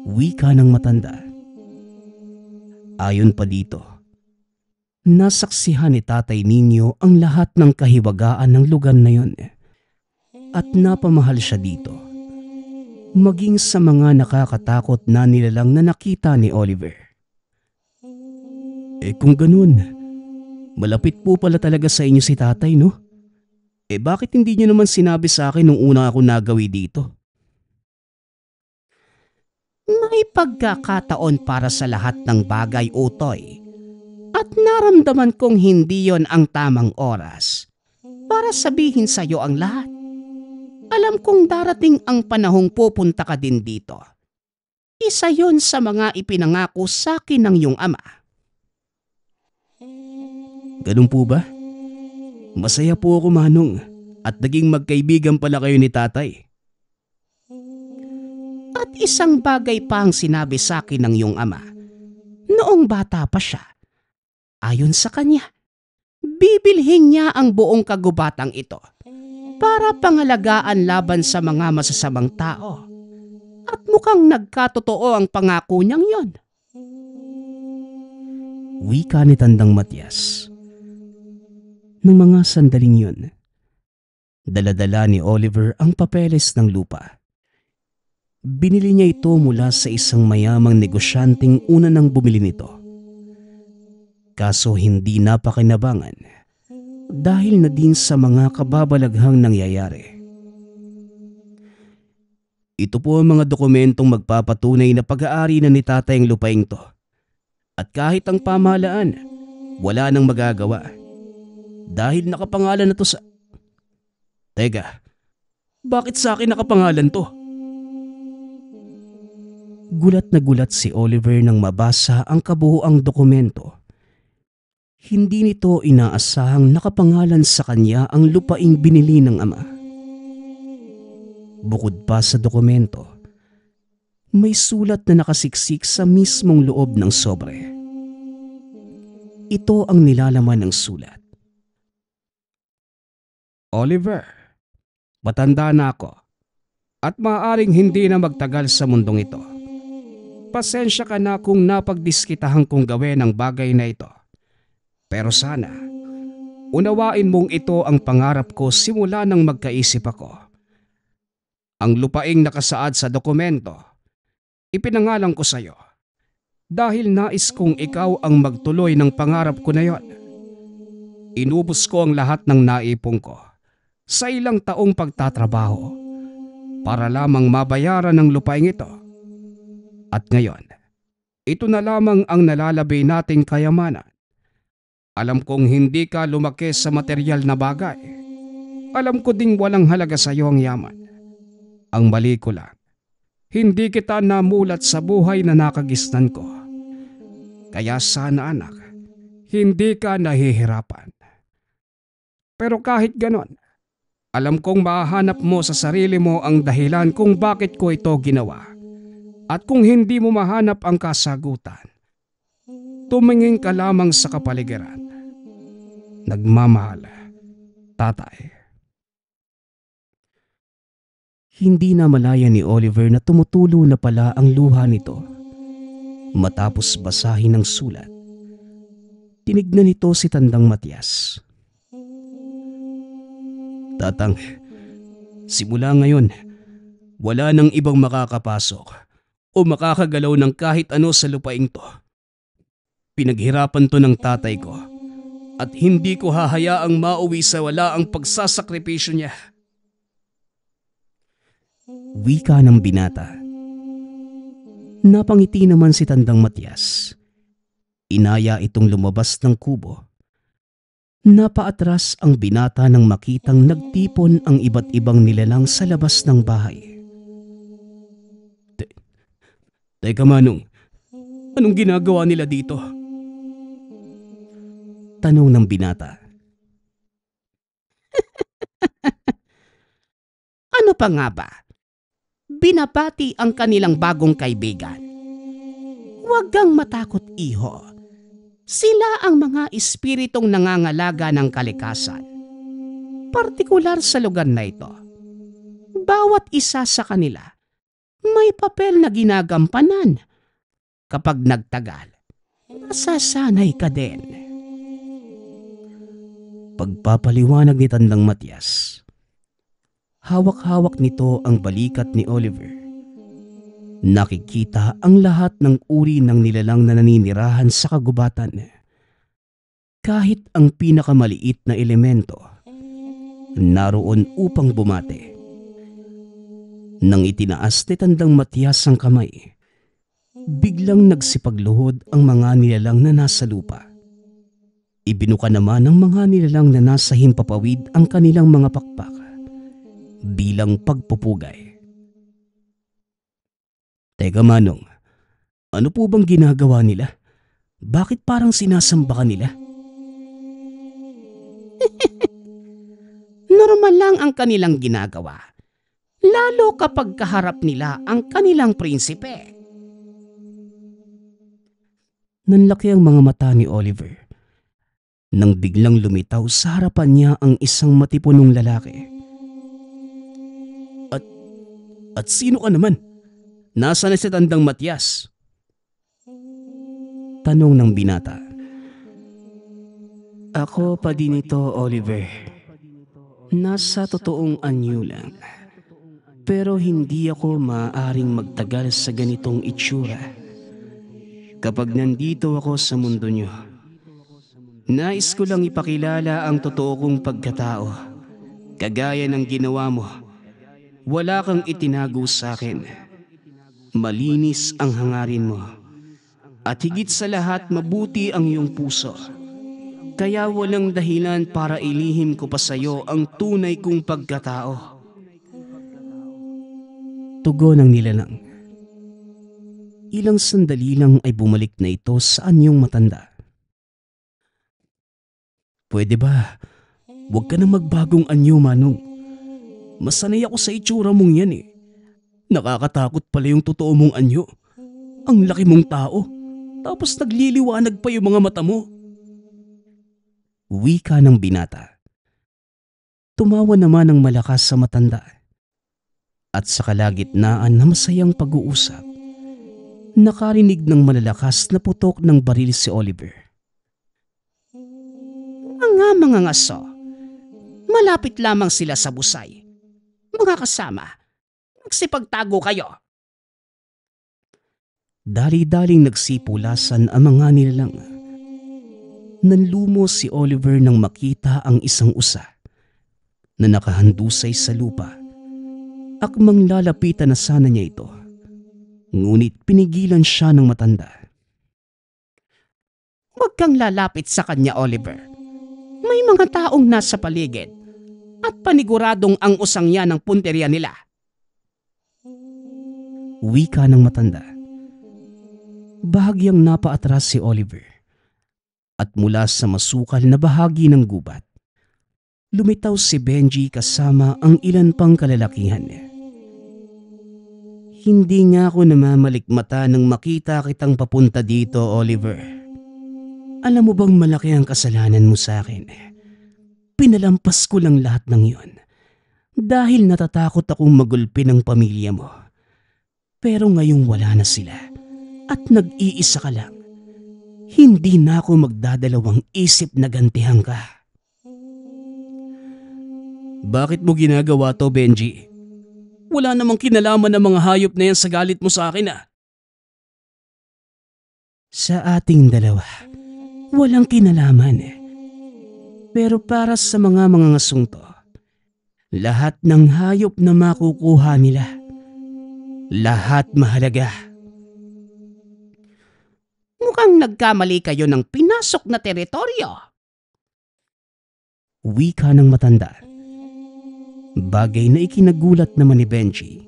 Wika ng matanda. Ayon pa dito, nasaksihan ni Tatay Ninyo ang lahat ng kahiwagaan ng lugar na yon at napamahal siya dito. Maging sa mga nakakatakot na nilalang na nakita ni Oliver. Kung ganun, malapit po pala talaga sa inyo si tatay, no? Bakit hindi niyo naman sinabi sa akin nung una ako nagawi dito? May pagkakataon para sa lahat ng bagay, Utoy. At naramdaman kong hindi yon ang tamang oras para sabihin sa iyo ang lahat. Alam kong darating ang panahong pupunta ka din dito. Isa yon sa mga ipinangako sa akin ng iyong ama. Ganun po ba? Masaya po ako, Manong, at naging magkaibigan pala kayo ni tatay. At isang bagay pa ang sinabi sa akin ng iyong ama. Noong bata pa siya, ayon sa kanya, bibilhin niya ang buong kagubatang ito para pangalagaan laban sa mga masasamang tao. At mukhang nagkatotoo ang pangako niyang yon. Wika ni Tandang Matias. Nung mga sandaling yun, dala-dala ni Oliver ang papeles ng lupa. Binili niya ito mula sa isang mayamang negosyanteng una nang bumili nito. Kaso hindi napakinabangan dahil na din sa mga kababalaghang nangyayari. Ito po ang mga dokumentong magpapatunay na pag-aari na ni tatay ang lupaing to. At kahit ang pamahalaan, wala nang magagawa. Dahil nakapangalan na to sa... Teka, bakit sa akin nakapangalan to? Gulat na gulat si Oliver nang mabasa ang kabuuang dokumento. Hindi nito inaasahang nakapangalan sa kanya ang lupaing binili ng ama. Bukod pa sa dokumento, May sulat na nakasiksik sa mismong loob ng sobre. Ito ang nilalaman ng sulat. Oliver, matanda na ako at maaaring hindi na magtagal sa mundong ito. Pasensya ka na kung napagdiskitahan kong gawin ang bagay na ito. Pero sana, unawain mong ito ang pangarap ko simula nang magkaisip ako. Ang lupaing nakasaad sa dokumento, ipinangalan ko sa iyo dahil nais kong ikaw ang magtuloy ng pangarap ko na yon. Inubos ko ang lahat ng naipon ko sa ilang taong pagtatrabaho para lamang mabayaran ang lupaing ito. At ngayon, ito na lamang ang nalalabay nating kayamanan. Alam kong hindi ka lumaki sa material na bagay. Alam ko ding walang halaga sa iyo ang yaman. Ang mali ko lang, hindi kita namulat sa buhay na nakagisnan ko. Kaya sana anak, hindi ka nahihirapan. Pero kahit ganon, alam kong mahanap mo sa sarili mo ang dahilan kung bakit ko ito ginawa. At kung hindi mo mahanap ang kasagutan, tumingin ka lamang sa kapaligiran. Nagmamahal, Tatay. Hindi na malaya ni Oliver na tumutulo na pala ang luha nito. Matapos basahin ang sulat, tinignan nito si Tandang Matias. Tatang, simula ngayon, wala nang ibang makakapasok o makakagalaw ng kahit ano sa lupaing to. Pinaghirapan to ng tatay ko at hindi ko hahayaang mauwi sa wala ang pagsasakripisyo niya. Wika ng binata. Napangiti naman si Tandang Matias. Inaya itong lumabas ng kubo. Napaatras ang binata nang makitang nagtipon ang iba't ibang nilalang sa labas ng bahay. Teka Manong, anong ginagawa nila dito? Tanong ng binata. Ano pa nga ba? Binabati ang kanilang bagong kaibigan. Huwag kang matakot, iho. Sila ang mga espiritong nangangalaga ng kalikasan. Partikular sa lugar na ito. Bawat isa sa kanila may papel na ginagampanan. Kapag nagtagal, nasasanay ka din. Pagpapaliwanag ni Tandang Matias, hawak-hawak nito ang balikat ni Oliver. Nakikita ang lahat ng uri ng nilalang na naninirahan sa kagubatan. Kahit ang pinakamaliit na elemento, naroon upang bumate. Nang itinaas ni Tandang Matias ang kamay, biglang nagsipagluhod ang mga nilalang na nasa lupa. Ibinuka naman ng mga nilalang na nasa himpapawid ang kanilang mga pakpak bilang pagpupugay. Teka Manong, ano po bang ginagawa nila? Bakit parang sinasamba ka nila? Normal lang ang kanilang ginagawa. Lalo kapag kaharap nila ang kanilang prinsipe. Nanlaki ang mga mata ni Oliver nang biglang lumitaw sa harapan niya ang isang matipunong lalaki. At sino ka naman? Nasaan na si Tandang Matias? Tanong ng binata. Ako pa din ito, Oliver. Nasa totoong anyo lang. Pero hindi ako maaaring magtagal sa ganitong itsura. Kapag nandito ako sa mundo niyo, nais ko lang ipakilala ang totoo kong pagkatao. Kagaya ng ginawa mo, wala kang itinago sa akin. Malinis ang hangarin mo. At higit sa lahat, mabuti ang iyong puso. Kaya walang dahilan para ilihim ko pa sa iyo ang tunay kong pagkatao. Tugon ng nilalang. Ilang sandali lang ay bumalik na ito sa anyong matanda. Pwede ba? Huwag ka na magbagong anyo, Manong. Masanay ako sa itsura mong yan eh. Nakakatakot pala yung totoo mong anyo. Ang laki mong tao, tapos nagliliwanag pa yung mga mata mo. Wika ng binata. Tumawa naman ng malakas sa matanda. At sa kalagitnaan na masayang pag-uusap, nakarinig ng malalakas na putok ng baril si Oliver. Mga ngaso, malapit lamang sila sa busay. Mga kasama, magsipagtago kayo. Dali-daling nagsipulasan ang mga nilalang. Nanlumo si Oliver nang makita ang isang usa na nakahandusay sa lupa. Akmang lalapitan na sana niya ito. Ngunit pinigilan siya ng matanda. Huwag kang lalapit sa kanya, Oliver. May mga taong nasa paligid at paniguradong ang usang yan ang punteriya nila. Wika ng matanda. Bahagyang napaatras si Oliver at mula sa masukal na bahagi ng gubat, lumitaw si Benji kasama ang ilan pang kalalakihan. Hindi nga ako namamalikmata nang makita kitang papunta dito, Oliver. Alam mo bang malaki ang kasalanan mo sa akin? Pinalampas ko lang lahat ng yon dahil natatakot akong magulpi ng pamilya mo. Pero ngayong wala na sila at nag-iisa ka lang, hindi na ako magdadalawang isip na gantihan ka. Bakit mo ginagawa to, Benji? Wala namang kinalaman ng mga hayop na yan sa galit mo sa akin, ah. Sa ating dalawa, walang kinalaman. Pero para sa mga ngasong to, lahat ng hayop na makukuha nila, lahat mahalaga. Mukhang nagkamali kayo ng pinasok na teritoryo. Wika ng matanda. Bagay na ikinagulat naman ni Benji.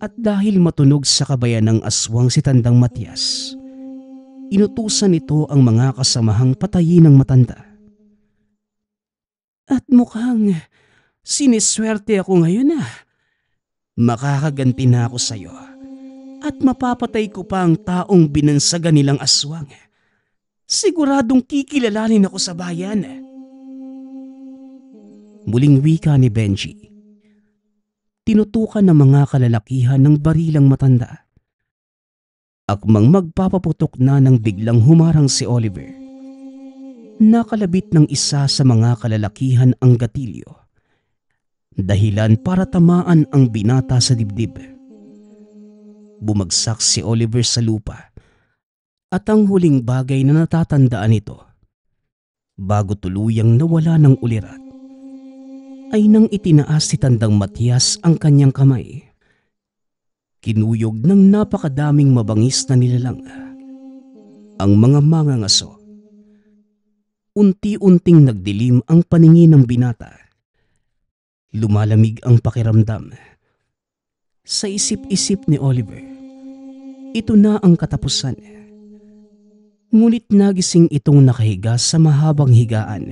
At dahil matunog sa kabayan ng aswang si Tandang Matias, inutusan nito ang mga kasamahang patayin ng matanda. At mukhang siniswerte ako ngayon, ah. Makakaganti na ako sa'yo at mapapatay ko pa ang taong binansagan nilang aswang. Siguradong kikilalanin ako sa bayan. Muling wika ni Benji. Tinutukan ng mga kalalakihan ng barilang matanda. Akmang magpapaputok na nang biglang humarang si Oliver. Nakalabit ng isa sa mga kalalakihan ang gatilyo. Dahilan para tamaan ang binata sa dibdib. Bumagsak si Oliver sa lupa at ang huling bagay na natatandaan nito bago tuluyang nawala ng ulirat ay nang itinaas si Tandang Matias ang kanyang kamay. Kinuyog ng napakadaming mabangis na nilalang ang mga mangangaso. Unti-unting nagdilim ang paningin ng binata. Lumalamig ang pakiramdam. Sa isip-isip ni Oliver, ito na ang katapusan. Ngunit nagising itong nakahiga sa mahabang higaan.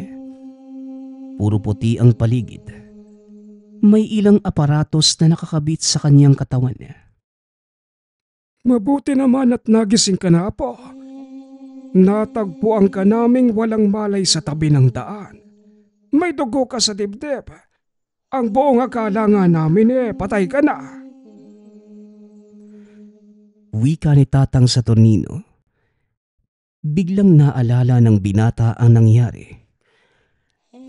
Puro puti ang paligid. May ilang aparatos na nakakabit sa kanyang katawan. Mabuti naman at nagising ka na, Apo. Natagpuan ka naming walang malay sa tabi ng daan. May dugo ka sa dibdib. Ang buong akala nga namin patay ka na. Wika ni Tatang Saturnino. Biglang naalala ng binata ang nangyari.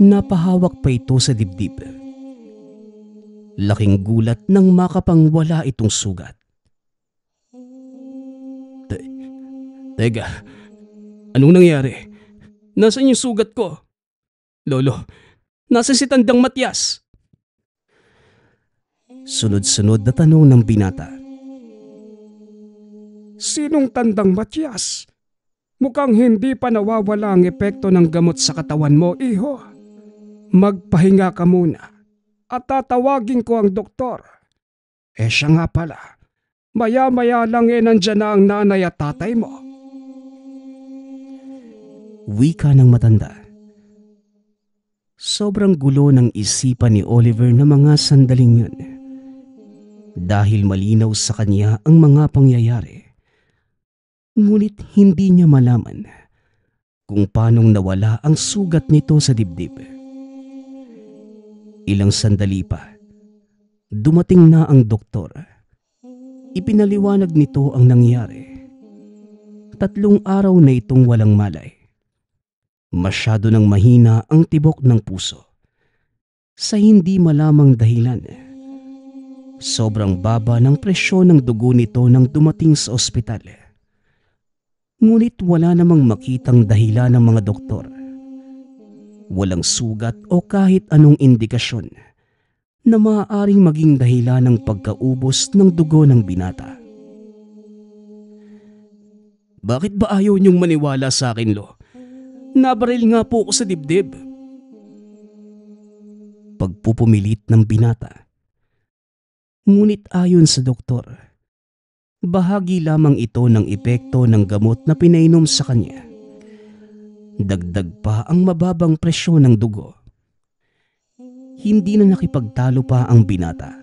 Napahawak pa ito sa dibdib. Laking gulat nang makapangwala itong sugat. Teka, anong nangyari? Nasaan yung sugat ko? Lolo, nasa si Tandang Matias? Sunod-sunod na tanong ng binata. Sinong Tandang Matias? Mukhang hindi pa nawawala ang epekto ng gamot sa katawan mo, iho. Magpahinga ka muna at tatawagin ko ang doktor. Siya nga pala, maya-maya lang nandyan na ang nanay at tatay mo. Wika ng matanda. Sobrang gulo ng isipan ni Oliver na mga sandaling yun. dahil malinaw sa kanya ang mga pangyayari. Ngunit hindi niya malaman kung paanong nawala ang sugat nito sa dibdib. Ilang sandali pa, dumating na ang doktor. Ipinaliwanag nito ang nangyari. 3 araw na itong walang malay. Masyado nang mahina ang tibok ng puso. Sa hindi malamang dahilan, sobrang baba ng presyon ng dugo nito nang dumating sa ospital. Ngunit wala namang makitang dahilan ng mga doktor. Walang sugat o kahit anong indikasyon na maaaring maging dahilan ng pagkaubos ng dugo ng binata. Bakit ba ayaw niyong maniwala sa akin, Lo? Nabaril nga po ako sa dibdib. Pagpupumilit ng binata. Ngunit ayon sa doktor, bahagi lamang ito ng epekto ng gamot na pinainom sa kanya. Dagdag pa ang mababang presyon ng dugo. Hindi na nakipagtalo pa ang binata.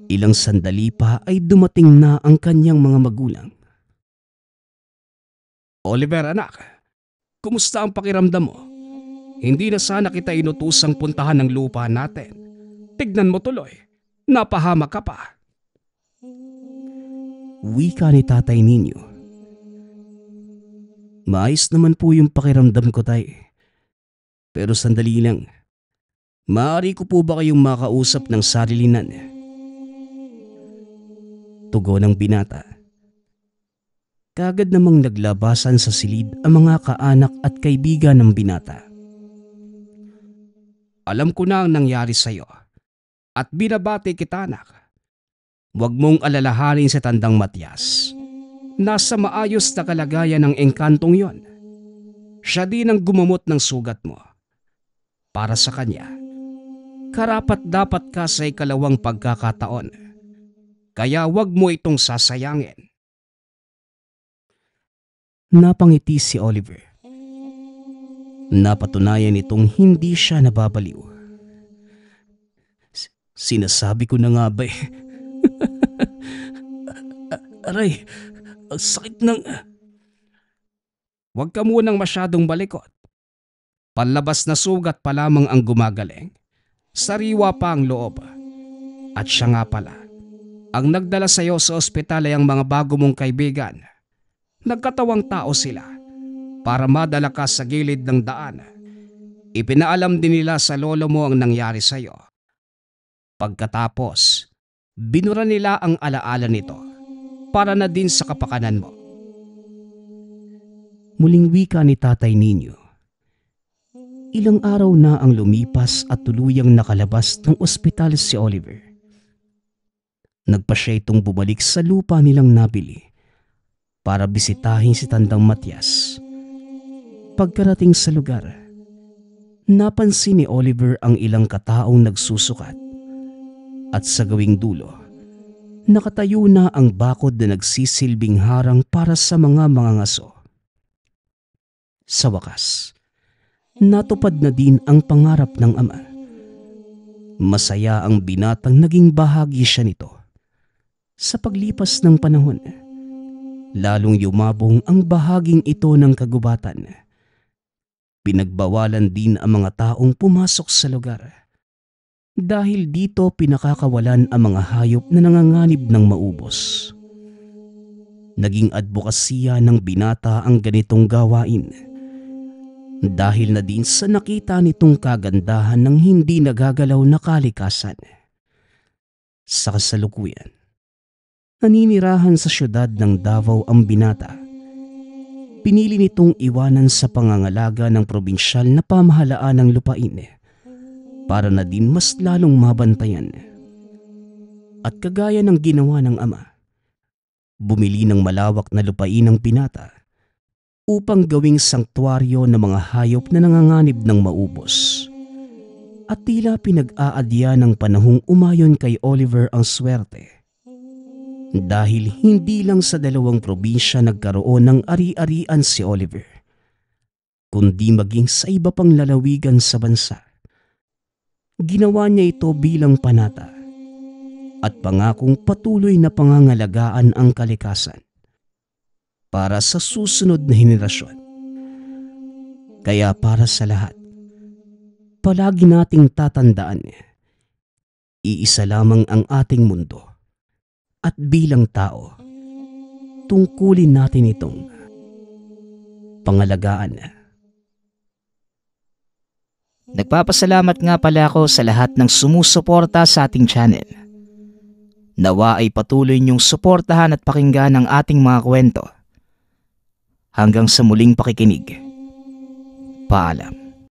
Ilang sandali pa ay dumating na ang kanyang mga magulang. Oliver, anak, kumusta ang pakiramdam mo? Hindi na sana kita inutusang puntahan ng lupa natin. Tignan mo tuloy, napahamak ka pa. Wika ni Tatay Ninyo. Maayos naman po yung pakiramdam ko, Tay. Pero sandali lang. Maaari ko po ba kayong makausap ng sarilinan? Tugon ng binata. Kagad namang naglabasan sa silid ang mga kaanak at kaibigan ng binata. Alam ko na ang nangyari sa'yo at binabati kita, anak. Huwag mong alalahanin si Tandang Matias. Nasa maayos na kalagayan ng engkantong yon. Siya din ang gumamot ng sugat mo. Para sa kanya, karapat dapat ka sa ikalawang pagkakataon. Kaya huwag mo itong sasayangin. Napangiti si Oliver. Napatunayan itong hindi siya nababaliw. Sinasabi ko na nga ba eh. Aray, ang sakit ng... Huwag ka munang masyadong balikot. Panlabas na sugat pa lamang ang gumagaling. Sariwa pa ang loob. At siya nga pala, ang nagdala sa iyo sa ospital ay ang mga bago mong kaibigan. Nagkatawang tao sila para madala ka sa gilid ng daan. Ipinaalam din nila sa lolo mo ang nangyari sa iyo. Pagkatapos, binura nila ang alaala nito para na din sa kapakanan mo. Muling wika ni Tatay Ninyo. Ilang araw na ang lumipas at tuluyang nakalabas ng ospital si Oliver. Nagpa siya itong bumalik sa lupa nilang nabili para bisitahin si Tandang Matias. Pagkarating sa lugar, napansin ni Oliver ang ilang kataong nagsusukat at sa gawing dulo, nakatayo na ang bakod na nagsisilbing harang para sa mga mangangaso. Sa wakas, natupad na din ang pangarap ng ama. Masaya ang binatang naging bahagi siya nito. Sa paglipas ng panahon, lalong yumabong ang bahaging ito ng kagubatan. Pinagbawalan din ang mga taong pumasok sa lugar. Dahil dito pinakakawalan ang mga hayop na nanganganib ng maubos. Naging advokasya ng binata ang ganitong gawain. Dahil na din sa nakita nitong kagandahan ng hindi nagagalaw na kalikasan. Sa kasalukuyan, naninirahan sa syudad ng Davao ang binata. Pinili nitong iwanan sa pangangalaga ng probinsyal na pamahalaan ng lupain para na din mas lalong mabantayan. At kagaya ng ginawa ng ama, bumili ng malawak na lupain ng binata upang gawing sanktuaryo ng mga hayop na nanganganib ng maubos. At tila pinag-aadya ng panahong umayon kay Oliver ang swerte. Dahil hindi lang sa 2 probinsya nagkaroon ng ari-arian si Oliver, kundi maging sa iba pang lalawigan sa bansa. Ginawa niya ito bilang panata. at pangakong patuloy na pangangalagaan ang kalikasan para sa susunod na henerasyon. Kaya para sa lahat, palagi nating tatandaan, iisa lamang ang ating mundo at bilang tao, tungkulin natin itong pangalagaan. Nagpapasalamat nga pala ako sa lahat ng sumusuporta sa ating channel. Nawa ay patuloy niyong suportahan at pakinggan ang ating mga kwento. Hanggang sa muling pakikinig. Paalam.